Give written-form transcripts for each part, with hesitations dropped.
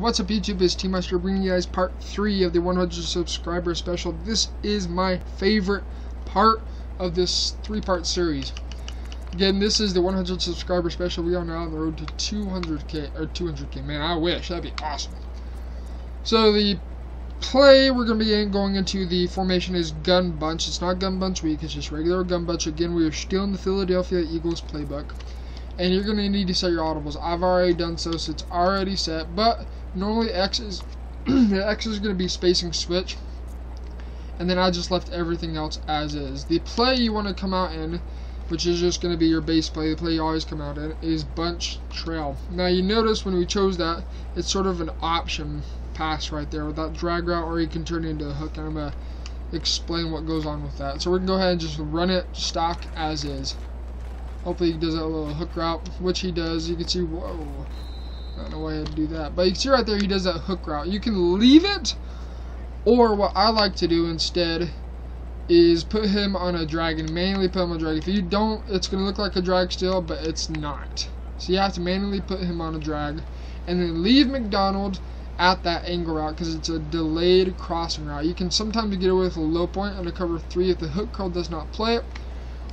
What's up YouTube, it's Team Master bringing you guys part 3 of the 100 subscriber special. This is my favorite part of this 3-part series. Again, this is the 100 subscriber special. We are now on the road to 200k, man, I wish, that'd be awesome. So the play we're going to be going into the formation is gun bunch. It's not gun bunch week, it's just regular gun bunch. Again, we are still in the Philadelphia Eagles playbook. And you're going to need to set your audibles. I've already done so it's already set. But normally X is the X is going to be spacing switch. And then I just left everything else as is. The play you want to come out in, which is just going to be your base play, the play you always come out in, is bunch trail. Now you notice when we chose that, it's sort of an option pass right there with that drag route, or you can turn it into a hook. And I'm going to explain what goes on with that. So we're going to go ahead and just run it stock as is. Hopefully he does that little hook route, which he does. You can see, whoa, I don't know why I had to do that. But you can see right there, he does that hook route. You can leave it, or what I like to do instead is put him on a drag and manually put him on a drag. If you don't, it's going to look like a drag still, but it's not. So you have to manually put him on a drag, and then leave McDonald at that angle route, because it's a delayed crossing route. You can sometimes get away with a low point under cover 3 if the hook curl does not play it.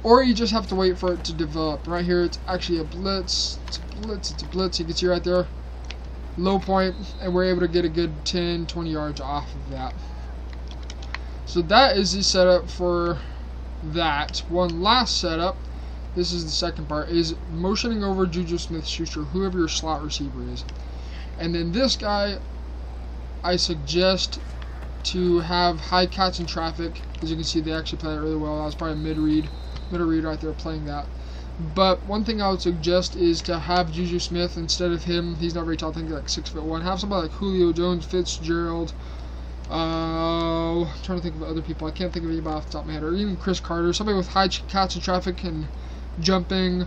Or you just have to wait for it to develop. Right here, it's actually a blitz. It's a blitz. It's a blitz. You can see right there, low point, and we're able to get a good 10, 20 yards off of that. So that is the setup for that. One last setup, this is the second part, is motioning over Juju Smith-Schuster, whoever your slot receiver is. And then this guy, I suggest to have high catch and traffic. As you can see, they actually play it really well. That was probably a mid-read right there playing that. But one thing I would suggest is to have Juju Smith instead of him. He's not very tall, I think like 6'1". Have somebody like Julio Jones, Fitzgerald. I'm trying to think of other people. I can't think of anybody off the top of my head. Or even Chris Carter. Somebody with high catch and traffic and jumping,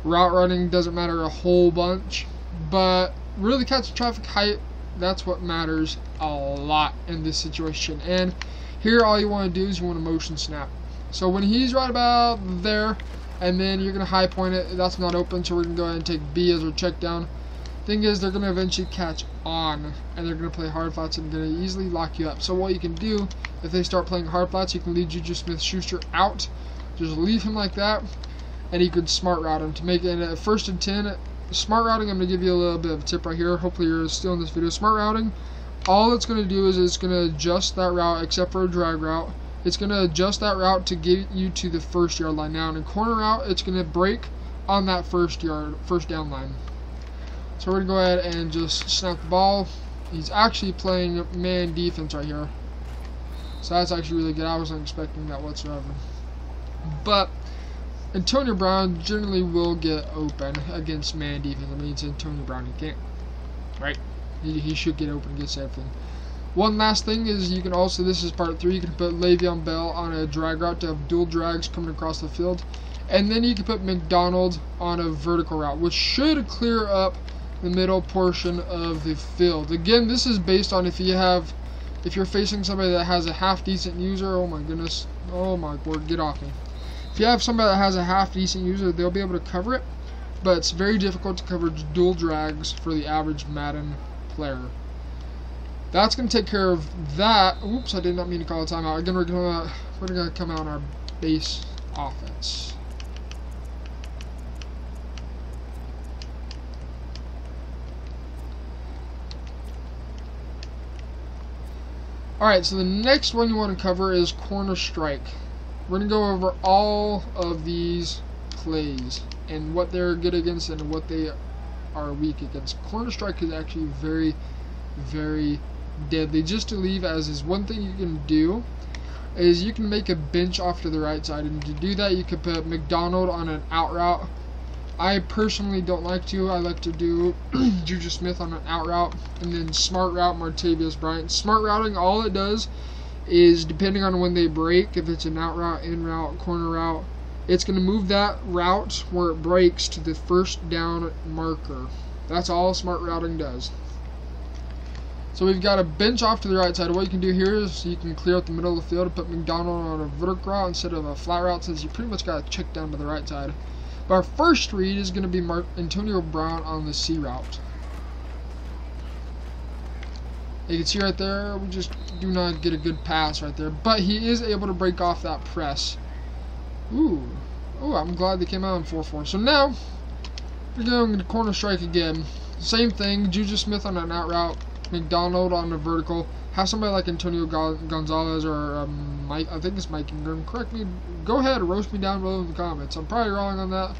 route running, doesn't matter a whole bunch. But really catch and traffic, height, that's what matters a lot in this situation. And here all you want to do is you want to motion snap. So when he's right about there, and then you're going to high point it, that's not open, so we're going to go ahead and take B as our check down. Thing is, they're going to eventually catch on, and they're going to play hard flats and going to easily lock you up. So what you can do, if they start playing hard flats, you can leave Juju Smith-Schuster out. Just leave him like that, and you could smart route him to make it a 1st and 10. Smart routing, I'm going to give you a little bit of a tip right here. Hopefully you're still in this video. Smart routing, all it's going to do is it's going to adjust that route, except for a drag route. It's going to adjust that route to get you to the 1st yard line. Now in a corner route, it's going to break on that 1st down line. So we're going to go ahead and just snap the ball. He's actually playing man defense right here. So that's actually really good. I wasn't expecting that whatsoever. But Antonio Brown generally will get open against man defense. I mean, it's Antonio Brown. He can't, right? He should get open against everything. One last thing is you can also, this is part 3, you can put Le'Veon Bell on a drag route to have dual drags coming across the field. And then you can put McDonald on a vertical route, which should clear up the middle portion of the field. Again, this is based on if you're facing somebody that has a half decent user. Oh my goodness, oh my word, get off me. If you have somebody that has a half decent user, they'll be able to cover it, but it's very difficult to cover dual drags for the average Madden player. That's going to take care of that. Oops, I did not mean to call a timeout. Again, we're going to come out on our base offense. Alright, so the next one you want to cover is corner strike. We're going to go over all of these plays and what they're good against and what they are weak against. Corner strike is actually very, very deadly. Just to leave as is, one thing you can do is you can make a bench off to the right side, and to do that you could put McDonald on an out route. I personally don't like to. I like to do Juju Smith on an out route, and then smart route Martavius Bryant. Smart routing, all it does is, depending on when they break, if it's an out route, in route, corner route, it's going to move that route where it breaks to the 1st down marker. That's all smart routing does. So we've got a bench off to the right side. What you can do here is you can clear out the middle of the field and put McDonald on a vertical route instead of a flat route, since you pretty much got to check down to the right side. But our first read is going to be Antonio Brown on the C route. You can see right there, we just do not get a good pass right there. But he is able to break off that press. Ooh. Oh, I'm glad they came out in 4-4. So now, we're going to corner strike again. Same thing, Juju Smith on an out route, McDonald on the vertical. Have somebody like Antonio Gonzalez or Mike, I think it's Mike Ingram. Correct me, go ahead, roast me down below in the comments. I'm probably wrong on that.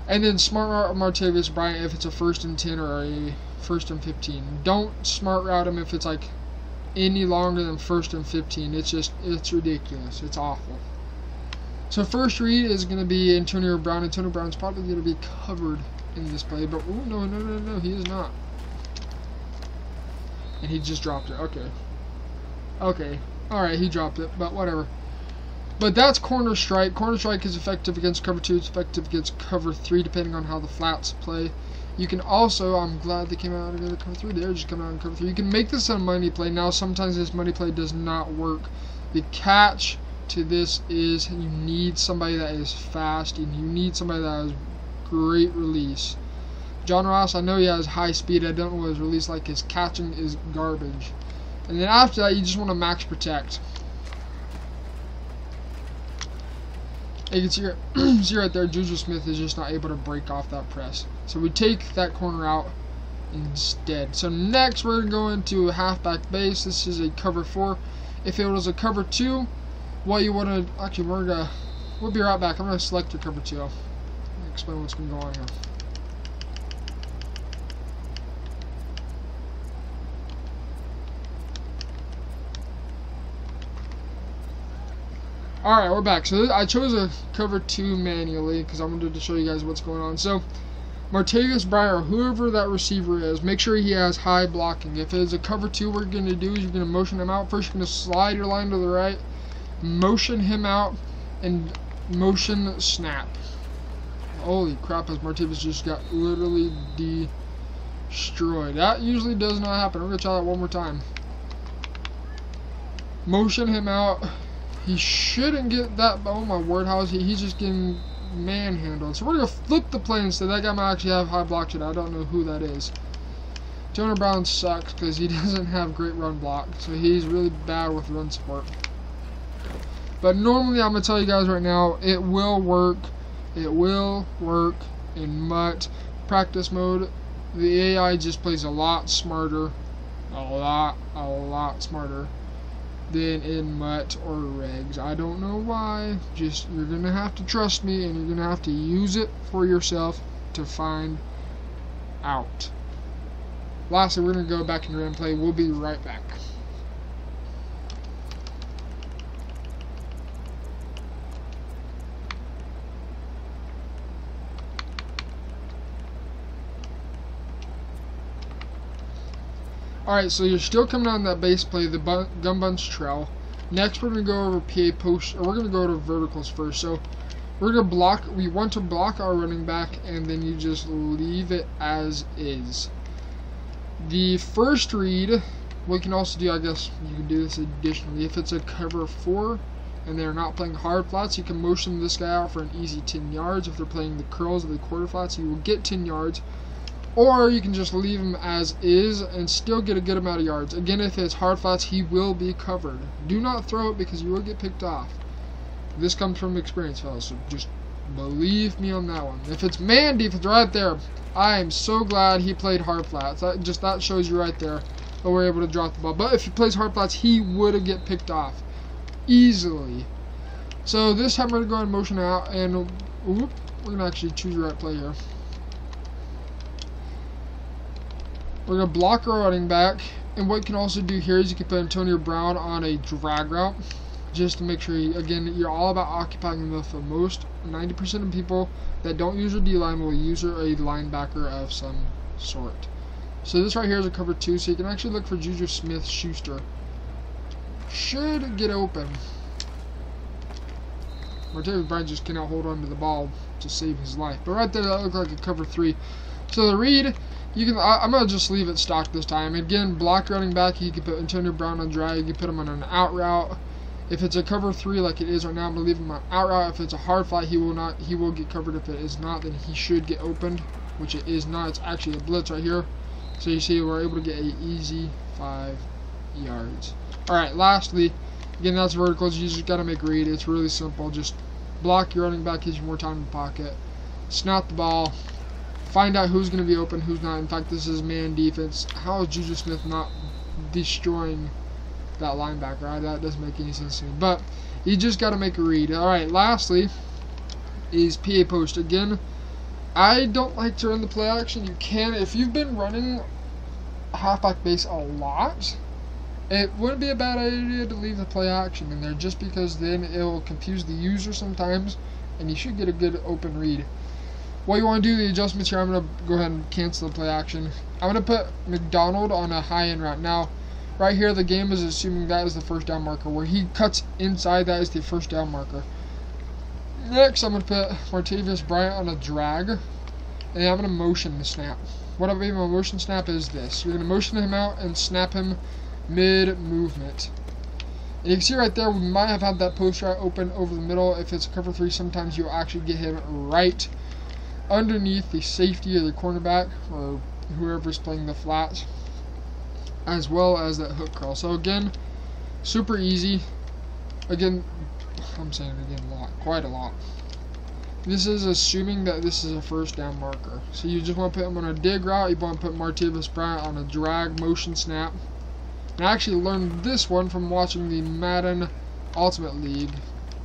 And then smart route Martavis Bryant if it's a 1st and 10 or a 1st and 15. Don't smart route him if it's like any longer than 1st and 15. It's ridiculous. It's awful. So first read is going to be Antonio Brown. Antonio Brown's probably going to be covered in this play, but ooh, no, he is not. And he just dropped it. Okay. Alright, he dropped it, but whatever. But that's corner strike. Corner strike is effective against cover 2. It's effective against cover 3, depending on how the flats play. You can also, I'm glad they came out against cover 3. They're just coming out in cover 3. You can make this a money play. Now, sometimes this money play does not work. The catch to this is you need somebody that is fast, and you need somebody that has great release. John Ross, I know he has high speed. I don't know what his release like. His catching is garbage. And then after that, you just want to max protect. You can see right there, Juju Smith is just not able to break off that press. So we take that corner out instead. So next, we're going to go into a halfback base. This is a cover 4. If it was a cover 2, what you want to... Actually, we'll be right back. I'm going to select your cover 2. I'll explain what's going to go on here. Alright, we're back. So I chose a cover 2 manually because I wanted to show you guys what's going on. So Martavis Bryant, or whoever that receiver is, make sure he has high blocking. If it is a cover 2, what you're going to do is you're going to motion him out. First, you're going to slide your line to the right, motion him out, and motion snap. Holy crap, as Martavis just got literally destroyed. That usually does not happen. We're going to try that one more time. Motion him out. He shouldn't get that. Oh my word, how is he? He's just getting manhandled. So we're going to flip the play instead. That guy might actually have high block shit. I don't know who that is. Jonah Brown sucks because he doesn't have great run block. So he's really bad with run support. But normally, I'm going to tell you guys right now, it will work. It will work in MUT practice mode. The AI just plays a lot smarter. A lot smarter than in MUT or regs. I don't know why. Just, you're going to have to trust me, and you're going to have to use it for yourself to find out. Lastly, we're going to go back and run play. We'll be right back. Alright, so you're still coming on that base play, the gun bunch trail. Next, we're going to go over PA post, or we're going to go to verticals first. So, we're going to block, we want to block our running back, and then you just leave it as is. The first read, what you can also do, I guess, you can do this additionally. If it's a cover 4, and they're not playing hard flats, you can motion this guy out for an easy 10 yards. If they're playing the curls or the quarter flats, you will get 10 yards. Or you can just leave him as is and still get a good amount of yards. Again, if it's hard flats, he will be covered. Do not throw it because you will get picked off. This comes from experience, fellas, so just believe me on that one. If it's man defense right there, I am so glad he played hard flats. That shows you right there that we're able to drop the ball. But if he plays hard flats, he would get picked off easily. So this time we're going to go ahead and motion out, and whoop, we're going to actually choose the right play here. We're going to block our running back, and what you can also do here is you can put Antonio Brown on a drag route, just to make sure, again, you're all about occupying the field. Most 90% of people that don't use a D-line will use a linebacker of some sort. So this right here is a cover 2, so you can actually look for Juju Smith-Schuster. Should get open. Martavis Bryant just cannot hold on to the ball to save his life. But right there, that looked like a cover 3. So the read, you can. I'm gonna just leave it stock this time. Again, block running back. You can put Antonio Brown on drag. You can put him on an out route. If it's a cover 3 like it is right now, I'm gonna leave him on out route. If it's a hard flat, he will not. He will get covered. If it is not, then he should get opened, which it is not. It's actually a blitz right here. So you see we're able to get an easy 5 yards. Alright, lastly, again, that's verticals. You just got to make a read. It's really simple. Just block your running back, gives you more time in the pocket. Snap the ball. Find out who's going to be open, who's not. In fact, this is man defense. How is Juju Smith not destroying that linebacker? That doesn't make any sense to me. But you just got to make a read. Alright, lastly is PA post. Again, I don't like to run the play action. You can, if you've been running halfback base a lot, it wouldn't be a bad idea to leave the play action in there, just because then it will confuse the user sometimes, and you should get a good open read. What you want to do, the adjustments here, I'm going to go ahead and cancel the play action. I'm going to put McDonald on a high end route. Now, right here, the game is assuming that is the first down marker. Where he cuts inside, that is the first down marker. Next, I'm going to put Martavis Bryant on a drag, and I'm going to motion the snap. What I mean by motion snap is this. You're going to motion him out and snap him mid-movement. And you can see right there, we might have had that post route open over the middle. If it's a cover 3, sometimes you'll actually get him right underneath the safety or the cornerback, or whoever's playing the flats, as well as that hook curl. So again, super easy. Again, I'm saying it again a lot, quite a lot. This is assuming that this is a first down marker. So you just want to put him on a dig route. You want to put Martavis Bryant on a drag motion snap. And I actually learned this one from watching the Maddden Ultimate League.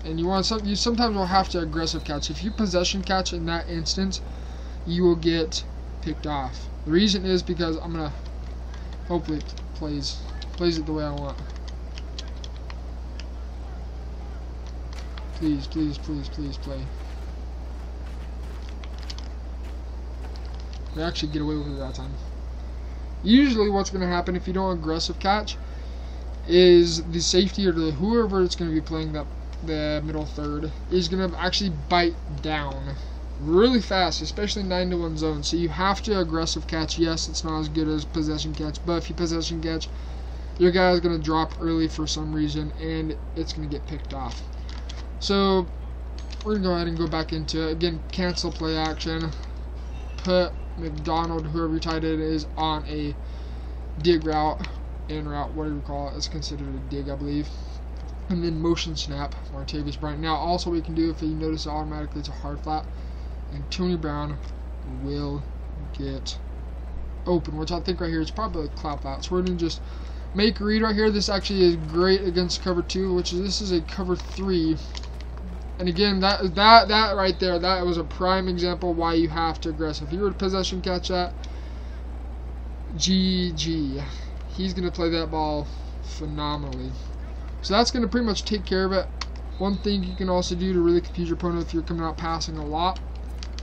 And you sometimes will have to aggressive catch. If you possession catch in that instance, you will get picked off. The reason is because I'm gonna hopefully it plays it the way I want. Please, please, please, please play. We actually get away with it that time. Usually what's going to happen if you don't aggressive catch is the safety or whoever it's going to be playing the middle third is going to actually bite down really fast, especially 9-to-1 zone. So you have to aggressive catch. Yes, it's not as good as possession catch, but if you possession catch, your guy is going to drop early for some reason, and it's going to get picked off. So we're going to go ahead and go back into it. Again, cancel play action. Put McDonald, whoever your tight end is, on a dig route, in route, whatever you call it. It's considered a dig, I believe. And then motion snap, Martavis Bryant. Now, also what you can do, if you notice automatically it's a hard flat, and Tony Brown will get open, which I think right here is probably a cloud flat. So we're going to just make a read right here. This actually is great against cover 2, which is, this is a cover 3. And again, that right there, that was a prime example why you have to aggressive. If you were to possession catch that, GG. He's going to play that ball phenomenally. So that's going to pretty much take care of it. One thing you can also do to really confuse your opponent if you're coming out passing a lot,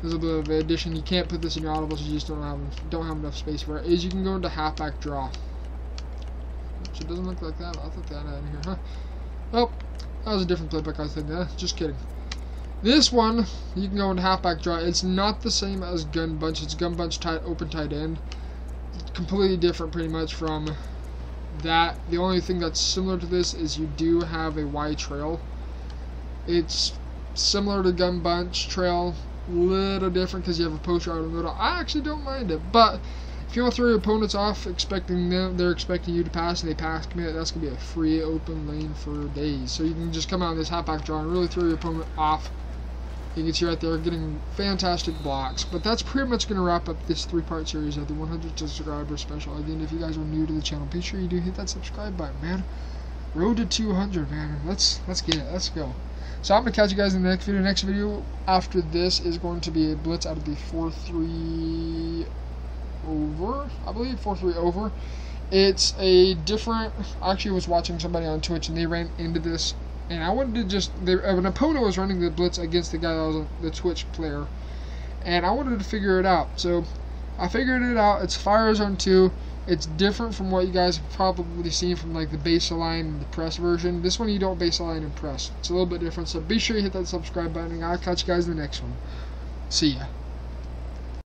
there's a bit of an addition. You can't put this in your audibles, you just don't have enough space for it, is you can go into halfback draw. Which it doesn't look like that. I thought that in here, huh? Oh. That was a different playbook, I think. Just kidding. This one, you can go into halfback draw. It's not the same as gun bunch. It's gun bunch open tight end. It's completely different, pretty much, from that. The only thing that's similar to this is you do have a Y trail. It's similar to gun bunch trail, little different because you have a post route in the middle. I actually don't mind it, but if you want to throw your opponents off, they're expecting you to pass, and they pass commit, that's going to be a free open lane for days. So you can just come out in this halfback draw and really throw your opponent off. You can see right there, getting fantastic blocks. But that's pretty much going to wrap up this 3-part series of the 100 subscriber special. Again, if you guys are new to the channel, be sure you do hit that subscribe button, man. Road to 200, man. Let's get it. Let's go. So I'm going to catch you guys in the next video. Next video after this is going to be a blitz out of the 4-3 over, I believe, 4-3 over. It's a different, I actually was watching somebody on Twitch and they ran into this, and I wanted to just, an opponent was running the blitz against the guy that was the Twitch player, and I wanted to figure it out. So I figured it out. It's Fire Zone 2. It's different from what you guys have probably seen from like the base align and the press version. This one you don't base align and press. It's a little bit different, so be sure you hit that subscribe button, and I'll catch you guys in the next one. See ya.